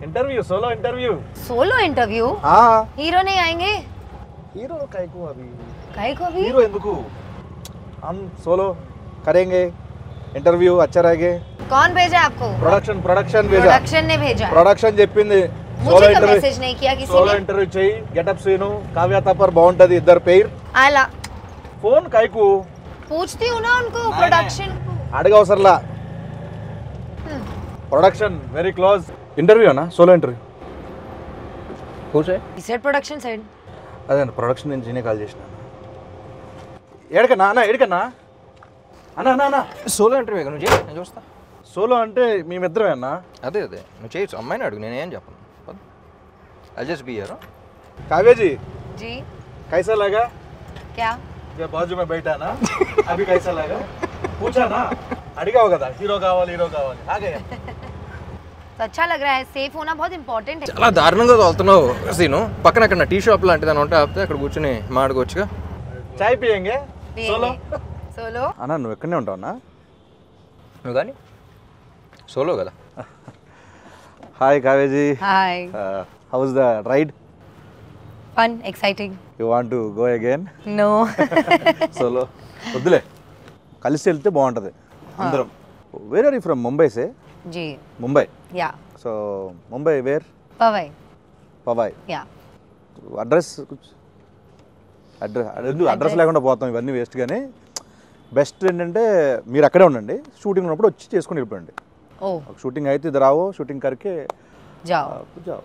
Interview solo interview हाँ hero नहीं आएंगे हीरो काहे को अभी हीरो ఎందుకు हम सोलो करेंगे इंटरव्यू अच्छा रहेगा कौन भेजा आपको प्रोडक्शन भेजा प्रोडक्शन ने भेजा प्रोडक्शन చెప్పింది मुझे तो मैसेज नहीं किया किसी सोलो ने इंटरव्यू చేయి గెటప్ సీను కావ్య తపర్ బాగుంటది ఇద్దరు పేర్ आला ఫోన్ కాయకు पूछती हूँ ना उनको प्रोडक्शन అడగవసరలా प्रोडक्शन वेरी क्लोज इंटरव्यू ना सोलो इंटरव्यू కూర్చో सेट प्रोडक्शन साइड అదే ప్రొడక్షన్ నుంచి నేనే కాల్ చేసిన ఏడకన్నా అన్న ఏడకన్నా అన్న అన్న అన్న సోలో ఇంటర్వ్యూ నువ్వు చేయి నేను చూస్తా సోలో అంటే మేమిద్దరమే అన్న అదే నువ్వు చేయొచ్చు అమ్మాయిని అడుగు నేనేం చెప్పను I just be here Kavya ji जी कैसा लगा क्या ये बाजू में बैठा ना अभी कैसा लगा पूछा ना అడిగావు కదా హీరో కావాలి ఆ గయా तो अच्छा लग रहा है सेफ होना बहुत इंपॉर्टेंट है చాలా దారుణంగా తోలుతున్నావు సీను పక్కన అక్కడ టీ షాప్ లాంటిది అని ఉంటే ఆపితే అక్కడ కూర్చొని మాడుకోవచ్చుగా చాయ్ పియంగే సోలో सोलो అన్న నువ్వు ఎక్కడనే ఉంటావు అన్న నువ్వు కానీ సోలో కదా hi Kavya ji hi how is the ride fun exciting you want to go again no solo వద్దులే కలిసి వెళ్తే బాగుంటది అందరం where are you from Mumbai సే जी ముంబై या సో ముంబై వేర్ पवई పవాయ్ या అడ్రస్ అడ్రస్ లేకుండా పోతాం ఇవన్నీ వేస్ట్ కానీ బెస్ట్ ఏంటంటే మీరు అక్కడే ఉండండి షూటింగ్ ఉన్నప్పుడు వచ్చి చేసుకొని వెళ్ళిపోండి ओ షూటింగ్ అయితే ఇద్దరు రావో షూటింగ్ కరికే जाओ जाओ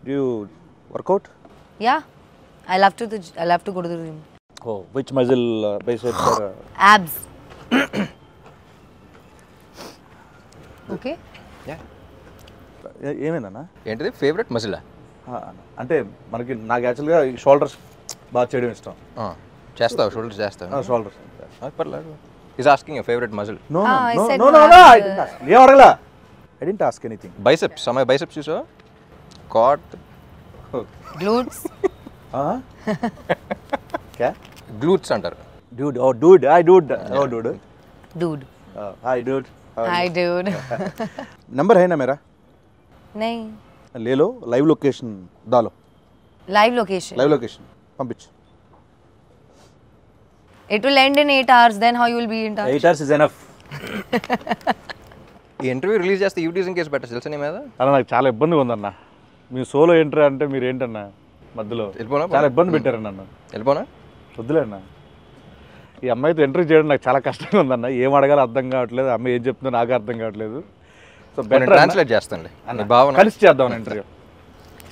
डू you workout या I love to go to the gym oh which muscle biceps or abs okay yeah ఏమైందన్నా ఏంటిది ఫేవరెట్ మజిలా అంటే మనకి నాకు యాక్చువల్గా షోల్డర్స్ బాగా చేయడం ఇష్టం చేస్తావు షోల్డర్స్ చేస్తావు షోల్డర్స్ పర్లేదు is asking your favourite muscle no I no said no no, no I- I didn't ask ఏం అడగలా I didn't ask anything biceps my biceps చూసావా కాట్ glutes क्या గ్లూట్స్ అంటారు dude oh dude hi dude oh dude dude hi dude hi dude number है ना मेरा नहीं ले लो लाइव लोकेशन डालो live location लाइव लोकेशन पंपिच it will end in 8 hours then how you will be in touch 8 hours is enough ఈ interview release చేస్తే యూటీజింగ్ కేసు పెట్టచ్చు తెలుసా నీ మీద అన్న నాకు చాలా ఇబ్బందిగా ఉందన్న మీ సోలో ఎంట్రీ అంటే మీరు ఏంటన్నా మధ్యలో వెళ్ళిపోనా చాలా ఇబ్బంది పెట్టారన్న నన్ను వెళ్ళిపోనా వద్దులే అన్న ఈ అమ్మాయితో ఎంట్రీ చేయడం నాకు చాలా కష్టంగా ఉందన్న ఏం అడగాలో అర్థం కావట్లేదు అమ్మాయి ఏం చెప్తుందో నాకు అర్థం కావట్లేదు సో నేను బెటర్ ట్రాన్స్లేట్ చేస్తానులే నీ భావన కలిసి చేద్దాం ఇంటర్వ్యూ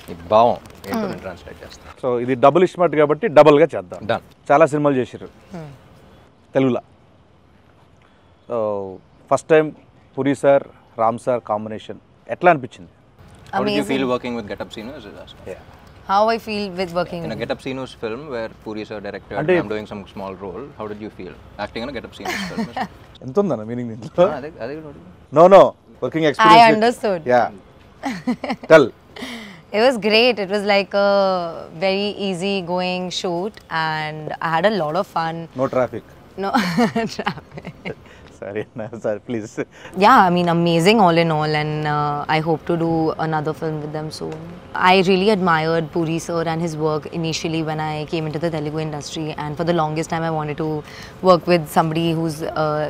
నీ భావం ఏంటో నేను ట్రాన్స్లేట్ చేస్తాను సో ఇది డబుల్ ఇస్మార్ట్ కాబట్టి డబుల్గా చేద్దాం డన్ చాలా సినిమాలు చేశారు తెలుగులో సో ఫస్ట్ టైం పురి సార్ రామ్ సార్ కాంబినేషన్ ఎట్లా అనిపించింది How did you Amazing. feel working with Get Up Sinus? how I feel with working In a with Get Up Sinus film where Puri sir directed Ante- and I'm doing some small role, how did you feel acting in a Get Up Sinus film? ఎంత ఉందన్న meaning దీంట్లో అదే no no working I experience understood yeah tell it was great it was like a very easy going shoot and I had a lot of fun no traffic no traffic సరే sir please yeah I mean amazing all in all and I hope to do another film with them soon I really admired Puri sir and his work initially when I came into the Telugu industry and for the longest time I wanted to work with somebody who's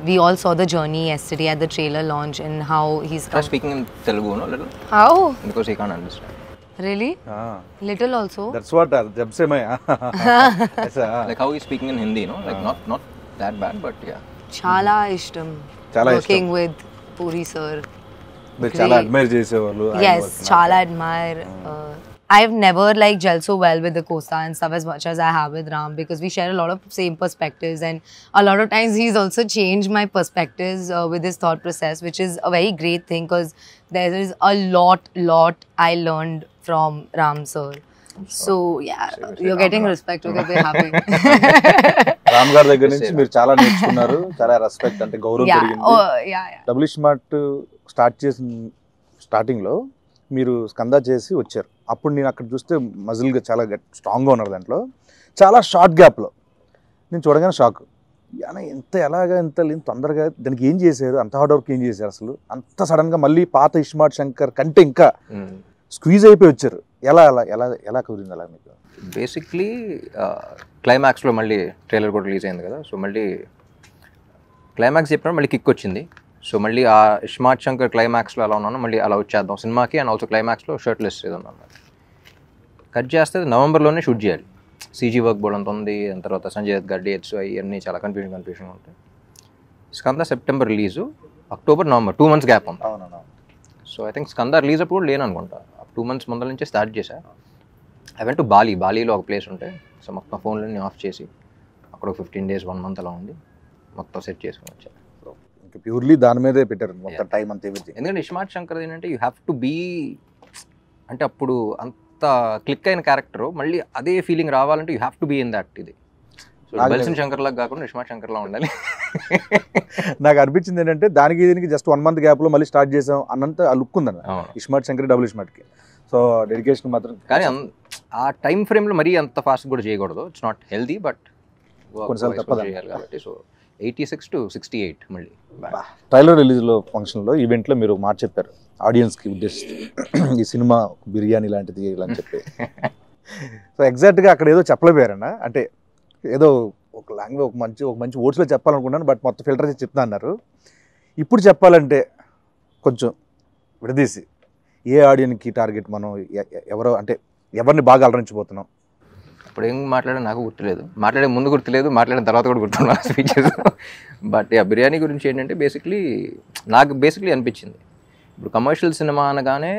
we all saw the journey yesterday at the trailer launch and how he's Try speaking in Telugu, no, little, how because he can't understand. really little also that's what జబ్ సే మై Like how he's speaking in Hindi, no, like not that bad, but yeah. chala ishtam Chala working with Puri sir మీరు చాలా admire చేసేవాళ్ళు yes chala admire I've never like gelled so well with the Costa and stuff as much as I have with Ram because we share a lot of same perspectives and a lot of times he's also changed my perspectives with his thought process which is a very great thing because there is a lot I learned from Ram sir so yeah you're getting respect okay we're happy Ram గారి దగ్గర నుంచి మీరు చాలా నేర్చుకున్నారు చాలా respect అంటే గౌరవం yeah పెరిగింది oh yeah double smart start చేసిన స్టార్టింగ్లో మీరు స్కందా చేసి వచ్చారు అప్పుడు నేను అక్కడ చూస్తే మజిల్గా చాలా స్ట్రాంగ్గా ఉన్నారు దాంట్లో చాలా షార్ట్ గ్యాప్లో నేను చూడగానే షాక్ ఎంత ఎలాగా ఎంత తొందరగా దానికి ఏం చేశారు, అంత హార్డ్ వర్క్ ఏం చేశారు అసలు, అంత సడన్గా మళ్ళీ పాత ఇస్మార్ట్ శంకర్ కంటే ఇంకా స్క్వీజ్ అయిపోయి వచ్చారు, ఎలా ఎలా ఎలా ఎలా కుదిరింది అలా మీకు? బేసిక్లీ క్లైమాక్స్లో మళ్ళీ ట్రైలర్ కూడా రిలీజ్ అయింది కదా, సో మళ్ళీ క్లైమాక్స్ చెప్పినప్పుడు మళ్ళీ కిక్ వచ్చింది. సో మళ్ళీ ఆ ఇస్మార్ట్ శంకర్ క్లైమాక్స్లో ఎలా ఉన్నానో మళ్ళీ అలా వచ్చేద్దాం సినిమాకి, అండ్ ఆల్సో క్లైమాక్స్లో షర్ట్లెస్ ఏదో ఉన్నాను. కట్ చేస్తే నవంబర్లోనే షూట్ చేయాలి, సీజీ వర్క్ బోర్డ్ అంత ఉంది, దాని తర్వాత సంజయ్ దత్ గారి డేట్స్ అవన్నీ చాలా కన్ఫ్యూజన్ ఉంటాయి. Skanda September release, October November 2 months gap ఉంది. అవునవును. So I think Skanda release అప్పుడు కూడా లేను అనుకుంటా, 2 months ముందర నుంచే స్టార్ట్ చేశా. ఐ వెంట్ టు బాలీలో ఒక ప్లేస్ ఉంటే, సో మొత్తం ఫోన్లన్నీ ఆఫ్ చేసి అక్కడ 15 days 1 month అలా ఉండి మొత్తం సెట్ చేసుకుని వచ్చాను. ఇంకా ప్యూర్లీ దాని మీదే పెట్టారు మొత్తం టైం అంతా ఎవ్రీథింగ్. ఎందుకంటే ఇస్మార్ట్ శంకర్ ఏంటంటే యూ హ్యావ్ టు బీ, అంటే అప్పుడు అంత క్లిక్ అయిన క్యారెక్టర్ మళ్ళీ అదే ఫీలింగ్ రావాలంటే you have to be in that. ఇది బల్సిన్ శంకర్ లాగా కాకుండా ఇస్మార్ట్ శంకర్లా ఉండాలి. నాకు అనిపించింది ఏంటంటే దానికి దీనికి జస్ట్ 1 month గ్యాప్లో మళ్ళీ స్టార్ట్ చేసాం అన్నంత ఆ లుక్ ఉందన్న ఇస్మార్ట్ శంకర్ డబుల్ ఇస్మార్ట్కి. సో డెడికేషన్ మాత్రం, కానీ ఆ టైం ఫ్రేమ్లో మరీ అంత ఫాస్ట్ కూడా చేయకూడదు, ఇట్స్ నాట్ హెల్దీ, బట్ కొన్నిసార్లు తప్పదు చేయాలి కాబట్టి. సో 86 to 68 మళ్ళీ ట్రైలర్ రిలీజ్లో ఫంక్షన్లో ఈవెంట్లో మీరు మాట చెప్పారు ఆడియన్స్కి ఉద్దేశిస్తూ, ఈ సినిమా బిర్యానీ లాంటిది ఇలా అని చెప్పి. సో ఎగ్జాక్ట్గా అక్కడ ఏదో చెప్పలేకపోయారన్న, అంటే ఏదో ఒక లాంగ్వేజ్ ఒక మంచి వర్డ్స్లో చెప్పాలనుకున్నాను, బట్ మొత్తం ఫిల్టర్ చేసి చెప్తా అన్నారు. ఇప్పుడు చెప్పాలంటే కొంచెం విడదీసి ఏ ఆడియన్కి టార్గెట్, మనం ఎవరో అంటే ఎవరిని బాగా అలరించబోతున్నాం? ఇప్పుడు ఏం మాట్లాడే నాకు గుర్తులేదు, మాట్లాడే ముందు గుర్తులేదు, మాట్లాడిన తర్వాత కూడా గుర్తున్నా స్పీచెస్. బట్ ఆ బిర్యానీ గురించి ఏంటంటే నాకు బేసిక్లీ అనిపించింది, ఇప్పుడు కమర్షియల్ సినిమా అనగానే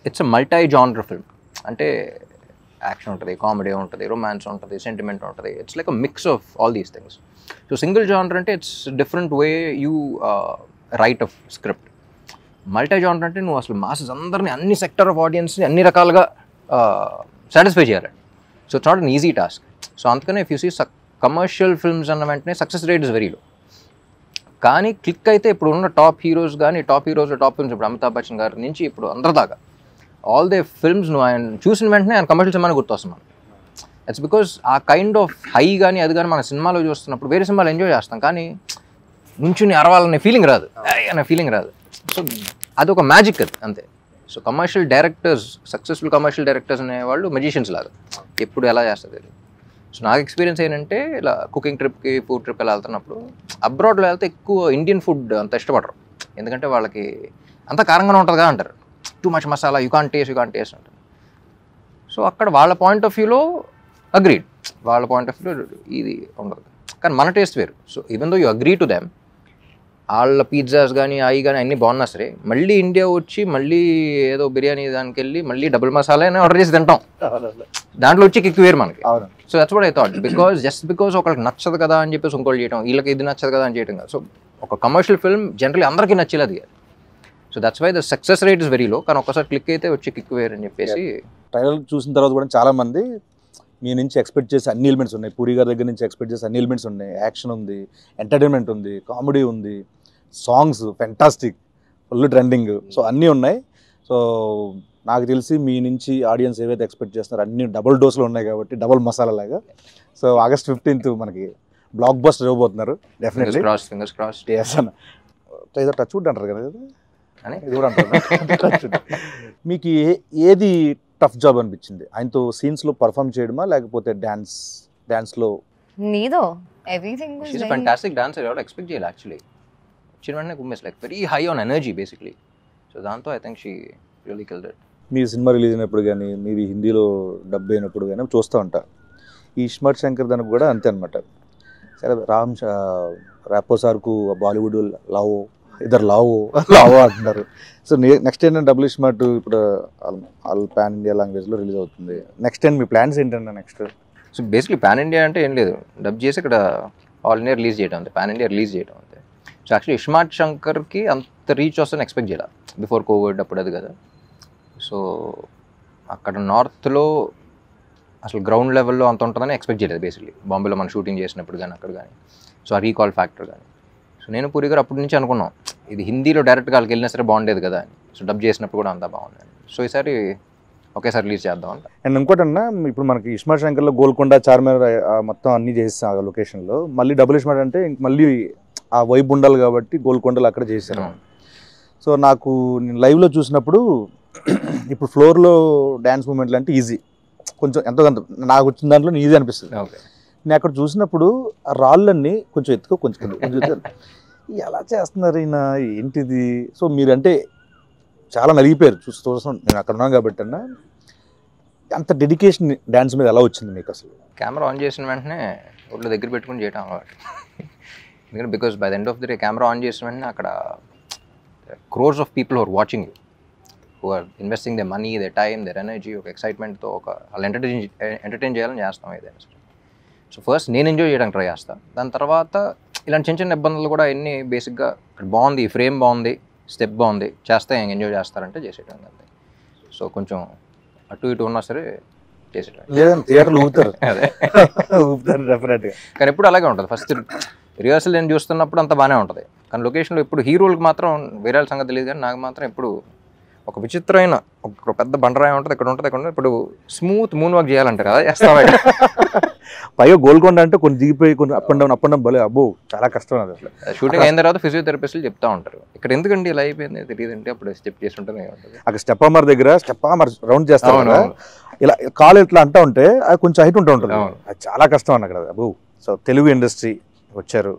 it's a multi genre film. అంటే యాక్షన్ ఉంటుంది, కామెడీ ఉంటుంది, రొమాన్స్ ఉంటుంది, సెంటిమెంట్ ఉంటుంది, it's like a mix of all these things. So single genre అంటే it's different way you write of script. Multi genre అంటే నువ్వు అసలు మాసెస్ అందరినీ, అన్ని సెక్టర్ ఆఫ్ ఆడియన్స్ని అన్ని రకాలుగా సాటిస్ఫై చేయాలి. So it's not an easy task. So అందుకనే if you see commercial films అన్న వెంటనే success rate is very low. కానీ క్లిక్ అయితే ఇప్పుడు ఉన్న టాప్ హీరోస్ కానీ, టాప్ ఫిల్మ్స్ ఇప్పుడు అమితాబ్ బచ్చన్ గారి నుంచి ఇప్పుడు అందరి దాకా ఆల్ దే ఫిల్మ్స్ నువ్వు ఆయన చూసిన వెంటనే ఆయన కమర్షియల్ సినిమాని గుర్తొస్తున్నాను. ఇట్స్ బికాస్ ఆ కైండ్ ఆఫ్ హై కానీ అది కానీ మన సినిమాలో చూస్తున్నప్పుడు వేరే సినిమాలు ఎంజాయ్ చేస్తాం, కానీ నుంచుని అరవాలనే ఫీలింగ్ రాదు, అనే ఫీలింగ్ రాదు. సో అదొక మ్యాజిక్ అది అంతే. So commercial directors, successful commercial directors అనేవాళ్ళు మెజిషియన్స్ లాగా, ఎప్పుడు ఎలా చేస్తుంది. సో నాకు ఎక్స్పీరియన్స్ ఏంటంటే ఇలా కుకింగ్ ట్రిప్కి, ఫుడ్ ట్రిప్ ఎలా వెళ్తున్నప్పుడు అబ్రాడ్లో వెళ్తే ఎక్కువ ఇండియన్ ఫుడ్ అంత ఇష్టపడరు, ఎందుకంటే వాళ్ళకి అంత కారంగానే ఉంటుంది కదా అంటారు, too much masala, you can't taste అంటారు. సో అక్కడ వాళ్ళ పాయింట్ ఆఫ్ వ్యూలో అగ్రీడ్, వాళ్ళ పాయింట్ ఆఫ్ వ్యూలో ఇది ఉండదు, కానీ మన టేస్ట్ వేరు. So even though you agree to them, వాళ్ళ పిజ్జాస్ కానీ అవి కానీ అన్నీ బాగున్నా సరే మళ్ళీ ఇండియా వచ్చి మళ్ళీ ఏదో బిర్యానీ దానికి వెళ్ళి మళ్ళీ డబుల్ మసాలా అని ఆర్డర్ చేసి తింటాం, దాంట్లో వచ్చి కిక్ వేరు మనకి. So that's what I thought, because ఒకళ్ళకి నచ్చదు కదా అని చెప్పేసి ఇంకోటి చేయడం, వీళ్ళకి ఇది నచ్చదు కదా అని చేయడం కాదు. సో ఒక కమర్షియల్ ఫిల్మ్ జనరల్లీ అందరికీ నచ్చేది అది. So that's why the success rate is very low, కానీ ఒకసారి క్లిక్ అయితే వచ్చి కిక్ వేరు అని చెప్పేసి. ట్రైలర్ చూసిన తర్వాత కూడా చాలామంది మీ నుంచి ఎక్స్పెక్ట్ చేసే అన్ని ఎలిమెంట్స్ ఉన్నాయి, పూరి గారి దగ్గర నుంచి ఎక్స్పెక్ట్ చేసే అన్ని ఎలిమెంట్స్ ఉన్నాయి, యాక్షన్ ఉంది, ఎంటర్టైన్మెంట్ ఉంది, కామెడీ ఉంది, songs fantastic, full trending, so అన్నీ ఉన్నాయి. సో నాకు తెలిసి మీ నుంచి ఆడియన్స్ ఏవైతే ఎక్స్పెక్ట్ చేస్తున్నారో అన్ని డబుల్ డోస్లో ఉన్నాయి కాబట్టి డబుల్ మసాలా లాగా. సో August 15th మనకి బ్లాక్ బస్టర్ ఇవ్వబోతున్నారు డెఫినెట్లీ. Fingers cross. అన్న ఏదో టచ్ వుడ్ అంటారు కదా, ఇది కూడా అంటారు. మీకు ఏది టఫ్ జాబ్ అనిపించింది ఆయనతో సీన్స్లో పర్ఫామ్ చేయడమా, లేకపోతే డాన్స్లో? Neither. Everything was She's a very... fantastic dancer. I would expect jail actually. She was like very high on energy basically. So Danto, I think she really killed it. Me cinema release అయినప్పుడు కానీ, మీది హిందీలో dub అయినప్పుడు కానీ చూస్తూ ఉంటా. ఈ ఇస్మార్ట్ శంకర్ దానికి కూడా అంతే అనమాట. సరే ర్యాపో సార్కు బాలీవుడ్ లావో, ఇద్దరు లావో అంటున్నారు. సో నెక్స్ట్ ఏంటంటే డబుల్ ఇస్మార్ట్ ఇప్పుడు ఆల్ పాన్ ఇండియా లాంగ్వేజ్లో రిలీజ్ అవుతుంది. నెక్స్ట్ ఏంటి మీ ప్లాన్స్ ఏంటంటే next? So basically pan India అంటే ఏం లేదు, డబ్ చేసి ఇక్కడ ఆల్ ఇండియా రిలీజ్ చేయడం అంతే, పాన్ ఇండియా రిలీజ్ చేయడం అంతే. సో యాక్చువల్లీ ఇస్మార్ట్ శంకర్కి అంత రీచ్ వస్తుందని ఎక్స్పెక్ట్ చేయాలి బిఫోర్ కోవిడ్ అప్పుడు అది కదా. సో అక్కడ నార్త్లో అసలు గ్రౌండ్ లెవెల్లో అంత ఉంటుందని ఎక్స్పెక్ట్ చేయలేదు బేసిక్లీ, బాంబేలో మనం షూటింగ్ చేసినప్పుడు కానీ అక్కడ కానీ. సో ఆ రీకాల్ ఫ్యాక్టర్ కానీ. సో నేను పూరి గారు అప్పటి నుంచి అనుకున్నాం ఇది హిందీలో డైరెక్ట్గా వాళ్ళకి వెళ్ళినా సరే బాగుండేది కదా అని. సో డబ్ చేసినప్పుడు కూడా అంతా బాగుంది. సో ఈసారి ఒకేసారి రిలీజ్ చేద్దాం అంట. అండ్ ఇంకోటన్నా ఇప్పుడు మనకి ఇస్మార్ట్ శంకర్లో గోల్కొండ చార్మినార్ మొత్తం అన్ని చేస్తాం ఆ లొకేషన్లో, మళ్ళీ డబుల్ ఇస్మార్ట్ అంటే మళ్ళీ ఆ వైబ్ ఉండాలి కాబట్టి గోల్కొండలు అక్కడ చేశారు. సో నాకు నేను లైవ్లో చూసినప్పుడు ఇప్పుడు ఫ్లోర్లో డ్యాన్స్ మూమెంట్లు అంటే ఈజీ, కొంచెం ఎంతో కొంత నాకు వచ్చిన దాంట్లో ఈజీ అనిపిస్తుంది. నేను అక్కడ చూసినప్పుడు ఆ రాళ్ళన్నీ కొంచెం ఎత్తుకో కొంచెం ఎలా చేస్తున్నారు ఈయన ఏంటిది. సో మీరంటే చాలా నలిగిపోయారు చూస్తాం, నేను అక్కడ ఉన్నాను కాబట్టి అన్న. అంత డెడికేషన్ డ్యాన్స్ మీద ఎలా వచ్చింది మీకు అసలు? కెమెరా ఆన్ చేసిన వెంటనే ఒళ్ళు దగ్గర పెట్టుకుని చేయటం అలవాటు. ఎందుకంటే because by the end of the day camera on చేసిన వెంటనే అక్కడ crores of people are watching you, who are investing their money, their time, their energy, ఒక ఎక్సైట్మెంట్తో వాళ్ళు ఎంటర్టైన్ చేయాలని చేస్తాం ఏదైనా సరే. సో ఫస్ట్ నేను ఎంజాయ్ చేయడానికి ట్రై చేస్తాను. దాని తర్వాత ఇలాంటి చిన్న చిన్న ఇబ్బందులు కూడా ఎన్ని బేసిక్గా ఇక్కడ బాగుంది, ఈ ఫ్రేమ్ బాగుంది, స్టెప్ బాగుంది, చేస్తే ఎంజాయ్ చేస్తారంటే చేసేయడం అంతే. సో కొంచెం అటు ఇటు ఉన్నా సరే చేసేయడం. లేదంటే థియేటర్లు ఊపుతారు, ఊపుతారు డెఫినెట్గా. కానీ ఎప్పుడు అలాగే ఉంటుంది. ఫస్ట్ రిహర్సల్ నేను చూస్తున్నప్పుడు అంత బాగానే ఉంటుంది, కానీ లొకేషన్లో ఇప్పుడు హీరోలకు మాత్రం వేరే సంగతి తెలియదు, కానీ నాకు మాత్రం ఎప్పుడు ఒక విచిత్రమైన ఒక పెద్ద బండరాయి ఉంటుంది, ఇక్కడ ఉంటుంది, ఇక్కడ ఇప్పుడు స్మూత్ మూన్ వాక్ చేయాలంటారు కదా, చేస్తావా? పైగా గోల్కొండ అంటే కొన్ని దిగిపోయి కొన్ని అప్ అండ్ డౌన్ భలే అబ్బో చాలా కష్టం అది. అసలు షూటింగ్ అయిన తర్వాత ఫిజియోథెరపిస్టులు చెప్తా ఉంటారు, ఇక్కడ ఎందుకండి ఇలా అయిపోయింది తెలియదంటే అప్పుడు స్టెప్ చేస్తుంటేనే ఉంటుంది. అక్కడ స్టెప్ అమర్ దగ్గర స్టెప్ అమర్ రౌండ్ చేస్తాం కదా, ఇలా కాలు ఇట్లా అంటూ ఉంటే అది కొంచెం హైట్ ఉంటుంది, అది చాలా కష్టం అన్న అక్కడ అబ్బో. సో తెలుగు ఇండస్ట్రీ వచ్చారు,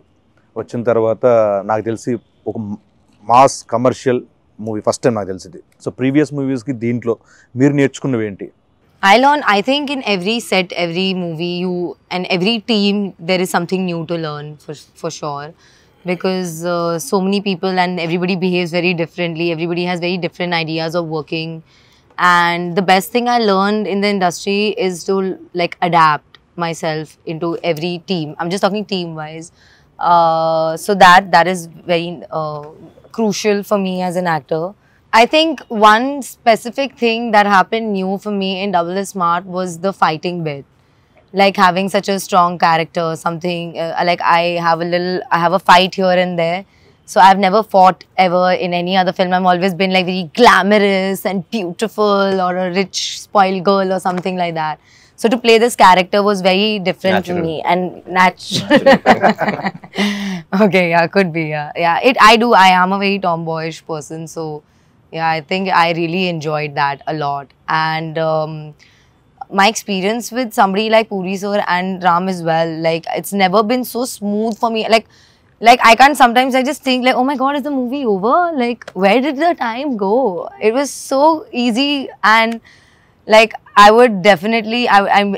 వచ్చిన తర్వాత నాకు తెలిసి ఒక mass commercial movie first time నాకు తెలిసింది. సో ప్రీవియస్ మూవీస్కి దీంట్లో మీరు నేర్చుకున్నవి ఏంటి? I think in every set, every movie, and every team, there is something new to learn for sure. Because so many people and everybody behaves very differently. Everybody has very different ideas of working. And the best thing I learned in the industry is to like adapt myself into every team. I'm just talking team wise. So that is very crucial for me as an actor. I think one specific thing that happened new for me in Double is Smart was the fighting bit. Like having such a strong character, something like I have a fight here and there. So I've never fought ever in any other film. I've always been like very glamorous and beautiful or a rich spoiled girl or something like that. So to play this character was very different to me and natural. Okay, yeah, could be, yeah. I am a very tomboyish person, so yeah, I think I really enjoyed that a lot. And my experience with somebody like Puri sir and Ram as well, like it's never been so smooth for me. Like I can't, sometimes I just think like, oh my god, is the movie over? Like where did the time go? It was so easy, and like I would definitely, I'm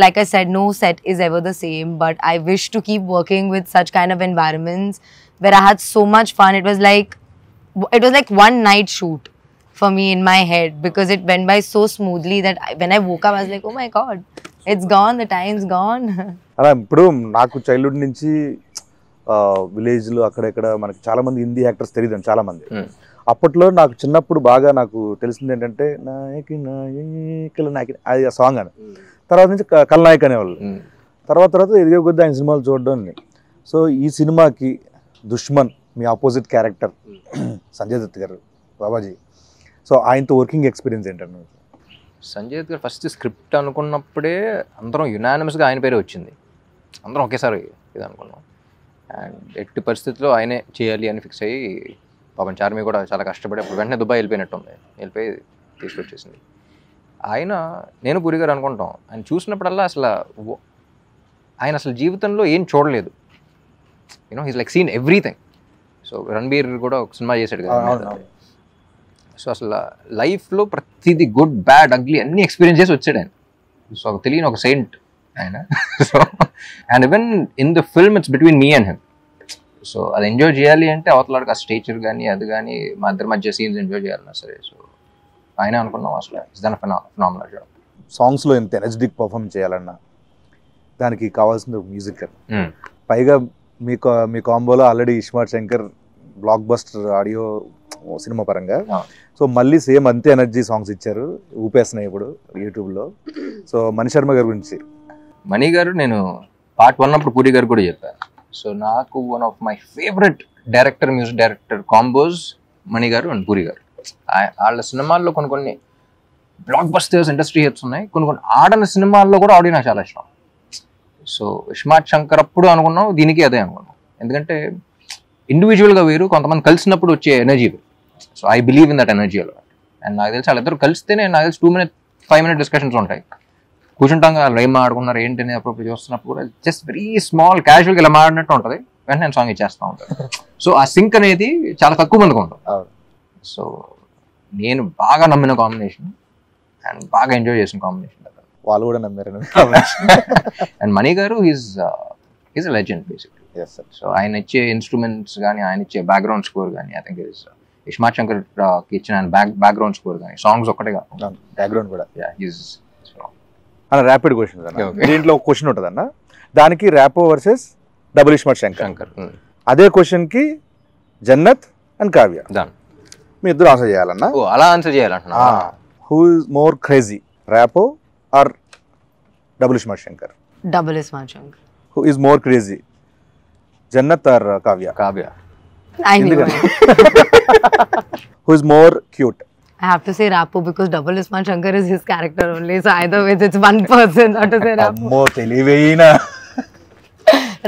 like I said, no set is ever the same, but I wish to keep working with such kind of environments where I had so much fun. It was like one night shoot for me in my head, because it went by so smoothly that when I woke up I was like, oh my god, it's gone, the time's gone. అలా ఇప్పుడు నాకు childhood నుంచి విలేజ్లో అక్కడెక్కడ మనకి చాలా మంది Hindi actors తెలియదు చాలా మంది. అప్పట్లో నాకు చిన్నప్పుడు బాగా నాకు తెలిసింది ఏంటంటే నాయకి నాయకుల నాయకి అది ఆ సాంగ్ అని, తర్వాత నుంచి కల్నాయక్ అనేవాళ్ళు, తర్వాత ఎదిగే కొద్ది ఆయన సినిమాలు చూడడం. సో ఈ సినిమాకి దుష్మన్ మీ ఆపోజిట్ క్యారెక్టర్ సంజయ్ దత్ గారు బాబాజీ, సో ఆయనతో వర్కింగ్ ఎక్స్పీరియన్స్ ఏంటంటే? సంజయ్ దత్ గారు ఫస్ట్ స్క్రిప్ట్ అనుకున్నప్పుడే అందరం యునానిమస్గా ఆయన పేరే వచ్చింది, అందరం ఒకేసారి ఇది అనుకున్నాం. అండ్ ఎట్టి పరిస్థితుల్లో ఆయనే చేయాలి అని ఫిక్స్ అయ్యి, పాపం చార్మి కూడా చాలా కష్టపడి అప్పుడు వెంటనే దుబాయ్ వెళ్ళిపోయినట్టుంది, వెళ్ళిపోయి తీసుకొచ్చేసింది. నేను పూరి గారు అనుకుంటాం, ఆయన చూసినప్పుడల్లా ఆయన అసలు జీవితంలో ఏం చూడలేదు, you know he's like seen everything. So Ranbir కూడా ఒక సినిమా చేశాడు కదా, సో అసలు లైఫ్లో ప్రతిదీ గుడ్ బ్యాడ్ అగ్లీ అన్ని ఎక్స్పీరియన్స్ చేసి వచ్చాడు ఆయన. సో తెలియని ఒక సెయింట్ ఆయన. So and even in the film it's between me and him. So అది ఎంజాయ్ చేయాలి అంటే అవతలాడికి ఆ స్టేచర్ కానీ అది కానీ మా ఇద్దరి మధ్య సీన్స్ ఎంజాయ్ చేయాలన్నా సరే. సో ఆయన అనుకున్నాం అసలు ఇట్స్ దన్ ఫెనామినల్ జాబ్. సాంగ్స్లో ఎంత ఎనర్జెటిక్ పర్ఫార్మ్ చేయాలన్నా దానికి కావాల్సిన మ్యూజిక్, పైగా మీ కాంబోలో already iSmart Shankar blockbuster audio cinema పరంగా, సో మళ్ళీ సేమ్ అంతే ఎనర్జీ సాంగ్స్ ఇచ్చారు, ఊపేస్తున్నాయి ఇప్పుడు యూట్యూబ్లో. సో మణి శర్మ గారి గురించి. మణి గారు నేను పార్ట్ 1 అప్పుడు పూరి గారు కూడా చెప్పాను. సో నాకు one of my favourite music director combos Mani garu and puri గారు. వాళ్ళ సినిమాల్లో కొన్ని బ్లాక్ బస్టర్స్ ఇండస్ట్రీ హిట్స్ ఉన్నాయి, కొన్ని కొన్ని ఆడని సినిమాల్లో కూడా ఆడియో నాకు చాలా ఇష్టం. సో ఇస్మార్ట్ శంకర్ అప్పుడు అనుకున్నాం, దీనికి అదే అనుకున్నాం. ఎందుకంటే ఇండివిజువల్గా వేరు, కొంతమంది కలిసినప్పుడు వచ్చే ఎనర్జీ వేరు. So I believe in that energy అలా. అండ్ నాకు తెలిసి వాళ్ళిద్దరు కలిస్తేనే నాకు తెలిసి 2-5 minute డిస్కషన్స్ ఉంటాయి. కూర్చుంటాం వాళ్ళు ఏం మాట్లాడుకున్నారు ఏంటి అని అప్పుడు చూస్తున్నప్పుడు కూడా జస్ట్ వెరీ స్మాల్ క్యాజువల్గా ఇలా మాడినట్టు ఉంటుంది, వెంటనే నేను సాంగ్ ఇచ్చేస్తూ ఉంటాను. సో ఆ సింక్ అనేది చాలా తక్కువ మందికి ఉంటుంది. సో నేను బాగా నమ్మిన కాంబినేషన్ అండ్ బాగా ఎంజాయ్ చేసిన కాంబినేషన్. వాళ్ళు కూడా నమ్మారు. అండ్ మణి గారు ఈజ్ లెజెండ్ బేసిక్లీ. సో ఆయన ఇచ్చే ఇన్స్ట్రుమెంట్స్ కానీ, ఆయన ఇచ్చే బ్యాక్గ్రౌండ్ స్కోర్ కానీ, ఐ థింక్ ఇస్మార్ట్ శంకర్ కి ఇచ్చిన బ్యాక్గ్రౌండ్ స్కోర్ కానీ, సాంగ్స్ ఒక్కటే కాదు, బ్యాక్గ్రౌండ్ కూడా. ర్యాపిడ్ క్వశ్చన్, దీంట్లో ఒక క్వశ్చన్ ఉంటుంది అన్న, దానికి ర్యాపో వర్సెస్ డబుల్ ఇస్మార్ట్ శంకర్. అదే క్వశ్చన్ కి జన్నత్ అండ్ కావ్య, మీ ఇద్దరు ఆన్సర్ చేయాలన్నా. అలా ఆన్సర్ చేయాలంటున్నా. Who is more crazy, Rapo or double iSmart Shankar? Double iSmart Shankar. Who is more crazy, Jannat or Kavya? Kavya. I knew it. Who is more cute? I have to say Rapo because double Ismail Shankar is his character only. So either way, it's one person. Not to say Rapo. Ammo teliveina.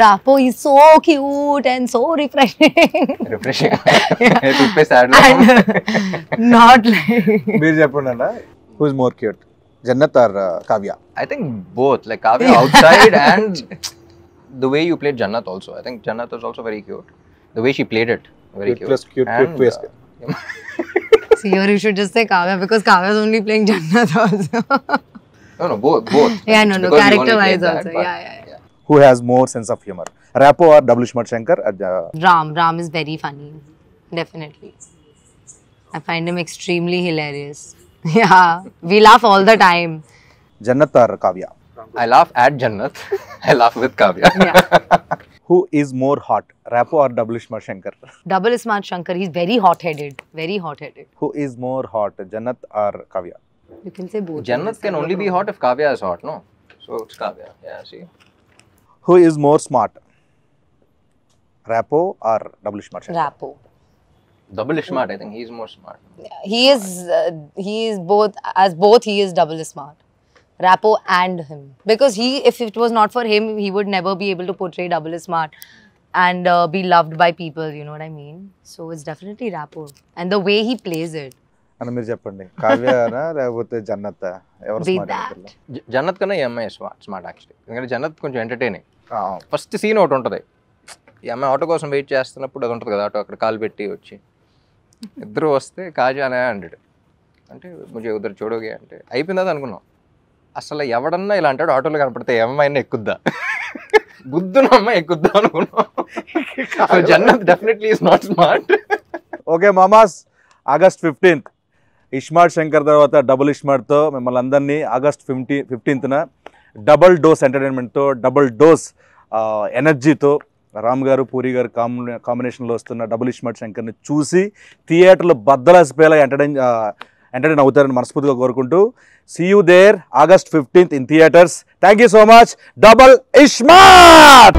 Rapo is so cute and so refreshing. Refreshing. Not like. Meer cheppundana. Who is more cute, Jannat or Kavya? I think both. Like Kavya outside and the way you played Jannat also. I think Jannat was also very cute. The way she played it, very cute. Plus cute, and, cute. See, here you should just say Kavya because Kavya is only playing Jannat also. No, both. Yeah, no, character-wise also. Yeah. Who has more sense of humor, Rapo or double Ismaart Shankar? Ram is very funny, definitely. I find him extremely hilarious. Yeah, we laugh all the time. Jannat or Kavya? I laugh at Jannat. I laugh with Kavya. Yeah. Who is more hot, Rapo or double Ismaart Shankar? Double Ismaart Shankar, he's very hot-headed. Very hot-headed. Who is more hot, Jannat or Kavya? You can say both. Jannat can only be hot if Kavya is hot, no? So it's Kavya. Yeah, see. Who is more smart, Rapo or double Ismaart Shankar? Rapo. Double Ismaart, I think he's more smart. He is both. As both, he is double smart. Rapo and him, because if it was not for him, he would never be able to portray double smart and be loved by people. You know what I mean? So it's definitely Rapo and the way he plays it. అని మీరు చెప్పండి, కావ్యనా లేకపోతే జన్నత్? ఎవరు Be smart? that. Jannat కన్నా ఈ అమ్మాయి smart actually. ఎందుకంటే జన్నత్ కొంచెం ఎంటర్టైనింగ్. ఫస్ట్ సీన్ ఒకటి ఉంటుంది, ఈ అమ్మాయి ఆటో కోసం వెయిట్ చేస్తున్నప్పుడు అది ఉంటుంది కదా, ఆటో అక్కడ కాలు పెట్టి వచ్చి ఇద్దరు వస్తే కాజానే అంటాడు, అంటే ముజే ఉద్దరు చూడోగే అంటే అయిపోయిందా అనుకున్నాం. అసలు ఎవడన్నా ఇలా అంటాడు, ఆటోలో కనపడితే ఏ అమ్మాయినా ఎక్కుద్దా, బుద్ధున్న అమ్మాయి ఎక్కుద్దా అనుకున్నాం. Jannat definitely is not smart. Okay మామాస్, ఆగస్ట్ 15th ఇస్మార్ట్ శంకర్ తర్వాత డబుల్ ఇస్మార్ట్తో మిమ్మల్ని అందరినీ ఆగస్ట్ 15th డబుల్ డోస్ ఎంటర్టైన్మెంట్తో, డబుల్ డోస్ ఎనర్జీతో రామ్ గారు పూరి గారు కాంబినేషన్లో వస్తున్న డబుల్ ఇస్మార్ట్ శంకర్ని చూసి థియేటర్లు బద్దలాసిపోయేలా ఎంటర్టైన్ అవుతారని మనస్ఫూర్తిగా కోరుకుంటూ, see you there August 15th in theatres. Thank you so much. Double iSmart.